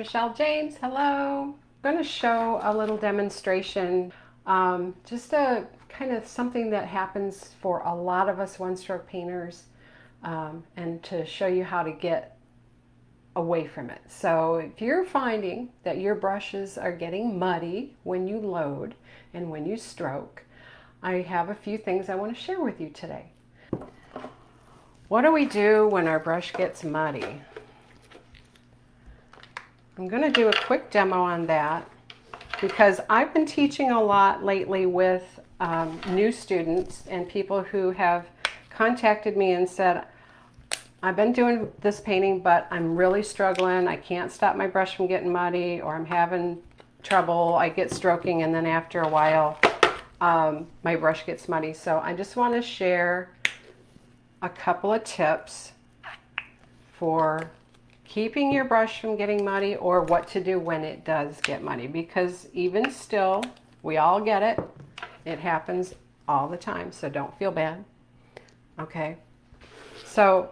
Michelle James. Hello. I'm going to show a little demonstration, just a kind of something that happens for a lot of us one-stroke painters, and to show you how to get away from it. So if you're finding that your brushes are getting muddy when you load and when you stroke, I have a few things I want to share with you today. What do we do when our brush gets muddy? I'm going to do a quick demo on that because I've been teaching a lot lately with new students and people who have contacted me and said, I've been doing this painting, but I'm really struggling. I can't stop my brush from getting muddy, or I'm having trouble. I get stroking, and then after a while, my brush gets muddy. So I just want to share a couple of tips for keeping your brush from getting muddy, or what to do when it does get muddy, because even still, we all get it. It happens all the time, so don't feel bad. Okay, so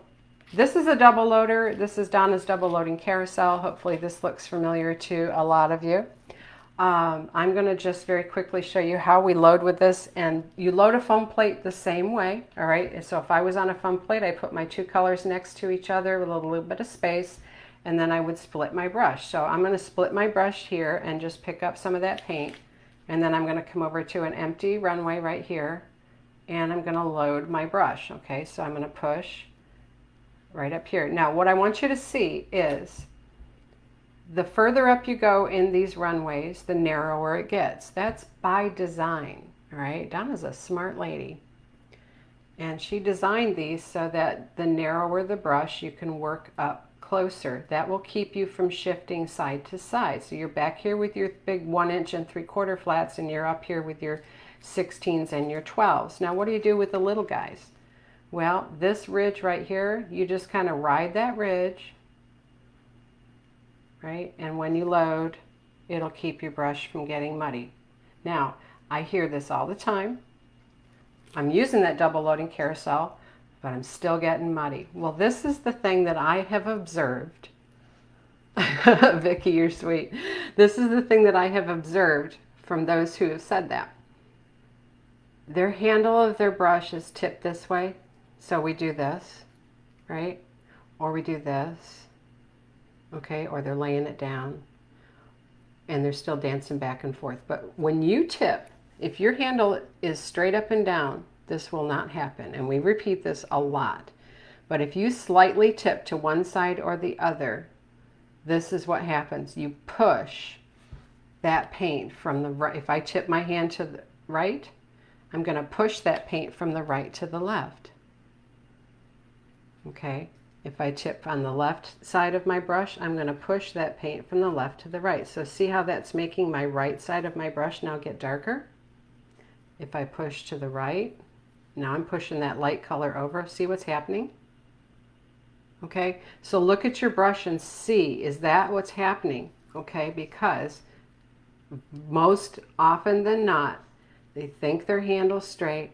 this is a double loader. This is Donna's double loading Carousel. Hopefully this looks familiar to a lot of you. I'm going to just very quickly show you how we load with this, and you load a foam plate the same way. All right, so if I was on a foam plate, I put my two colors next to each other with a little bit of space, and then I would split my brush. So I'm going to split my brush here and just pick up some of that paint, and then I'm going to come over to an empty runway right here, and I'm going to load my brush. Okay, so I'm going to push right up here. Now what I want you to see is the further up you go in these runways, the narrower it gets. That's by design. All right, Donna's a smart lady, and she designed these so that the narrower the brush, you can work up closer. That will keep you from shifting side to side. So you're back here with your big 1 inch and 3/4 flats, and you're up here with your 16s and your 12s. Now what do you do with the little guys? Well, this ridge right here, you just kind of ride that ridge, right? And when you load, it'll keep your brush from getting muddy. Now, I hear this all the time. I'm using that double loading Carousel, but I'm still getting muddy. Well, this is the thing that I have observed. Vicki, you're sweet. This is the thing that I have observed from those who have said that. Their handle of their brush is tipped this way. So we do this, right? Or we do this, okay? Or they're laying it down and they're still dancing back and forth. But when you tip, if your handle is straight up and down, this will not happen. And we repeat this a lot. But if you slightly tip to one side or the other, this is what happens. You push that paint from the right. If I tip my hand to the right, I'm going to push that paint from the right to the left. Okay, if I tip on the left side of my brush, I'm going to push that paint from the left to the right. So see how that's making my right side of my brush now get darker? If I push to the right, now I'm pushing that light color over. See what's happening? Okay, so look at your brush and see, is that what's happening? Okay, because most often than not, they think their handle's straight,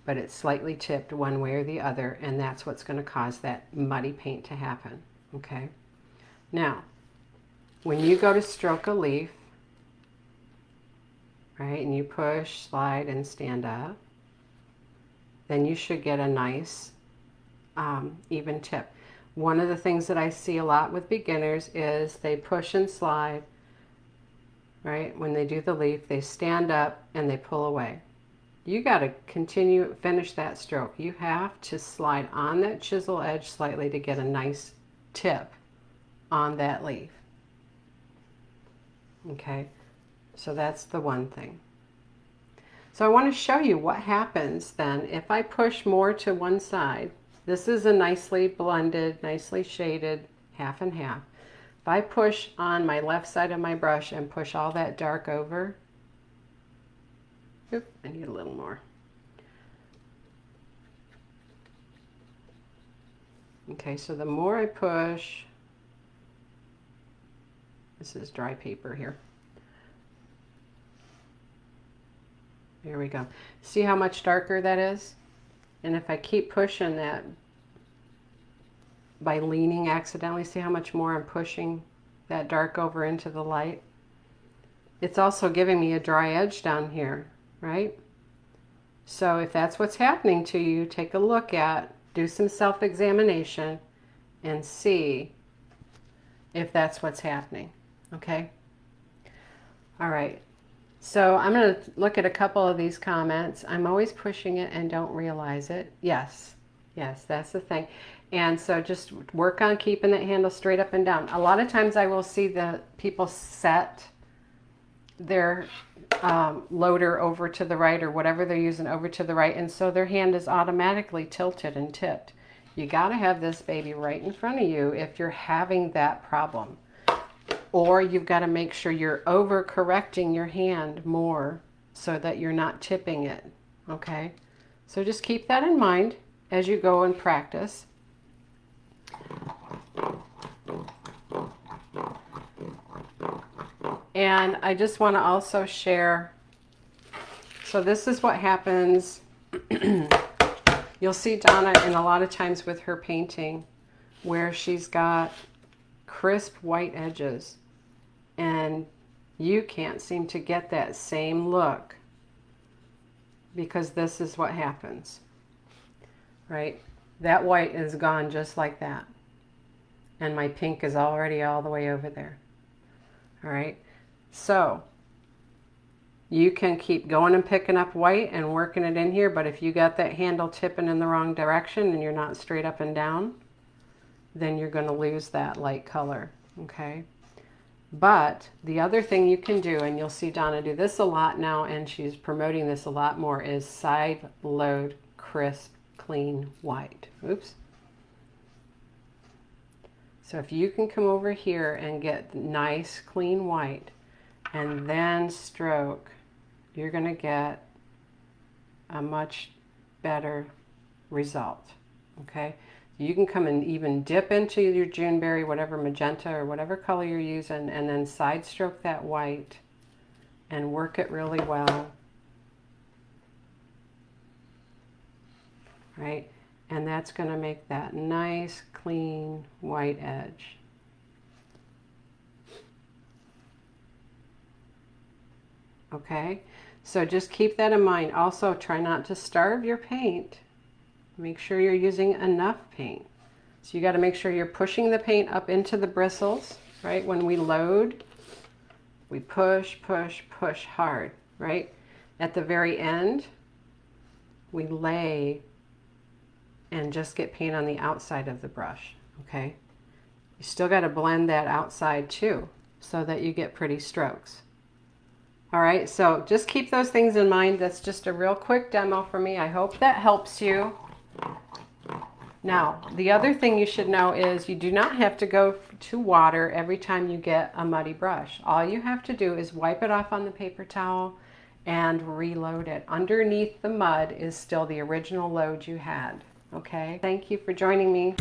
but it's slightly tipped one way or the other, and that's what's going to cause that muddy paint to happen. Okay, now when you go to stroke a leaf, right, and you push, slide, and stand up, then you should get a nice even tip. One of the things that I see a lot with beginners is they push and slide, right? When they do the leaf, they stand up and they pull away. You got to continue, finish that stroke. You have to slide on that chisel edge slightly to get a nice tip on that leaf. Okay, so that's the one thing. So I want to show you what happens then if I push more to one side. This is a nicely blended, nicely shaded half and half. If I push on my left side of my brush and push all that dark over, oop, I need a little more. Okay, so the more I push, this is dry paper here. Here we go. See how much darker that is? And if I keep pushing that by leaning accidentally, see how much more I'm pushing that dark over into the light. It's also giving me a dry edge down here, right? So if that's what's happening to you, take a look at, do some self-examination and see if that's what's happening, okay? All right, so I'm going to look at a couple of these comments. I'm always pushing it and don't realize it. Yes, that's the thing. And so just work on keeping that handle straight up and down. A lot of times I will see the people set their loader over to the right, or whatever they're using over to the right, and so their hand is automatically tilted and tipped. You got to have this baby right in front of you if you're having that problem. Or you've got to make sure you're over correcting your hand more so that you're not tipping it, okay? So just keep that in mind as you go and practice. And I just want to also share, so this is what happens. You'll see Donna in a lot of times with her painting where she's got crisp white edges and you can't seem to get that same look because this is what happens, right? That white is gone just like that. And my pink is already all the way over there. All right. So you can keep going and picking up white and working it in here, but if you got that handle tipping in the wrong direction and you're not straight up and down, then you're going to lose that light color, okay? But the other thing you can do, and you'll see Donna do this a lot now, and she's promoting this a lot more, is side load crisp, clean white. Oops. So if you can come over here and get nice, clean white, and then stroke, you're going to get a much better result, okay? You can come and even dip into your Juneberry, whatever magenta or whatever color you're using, and then side stroke that white and work it really well, right? And that's going to make that nice, clean white edge. Okay, so just keep that in mind. Also, try not to starve your paint. Make sure you're using enough paint. So you got to make sure you're pushing the paint up into the bristles, right? When we load, we push, push, push hard, right? At the very end, we lay and just get paint on the outside of the brush, okay? You still got to blend that outside too, so that you get pretty strokes. All right, so just keep those things in mind. That's just a real quick demo for me. I hope that helps you. Now, the other thing you should know is you do not have to go to water every time you get a muddy brush. All you have to do is wipe it off on the paper towel and reload it. Underneath the mud is still the original load you had, okay? Thank you for joining me.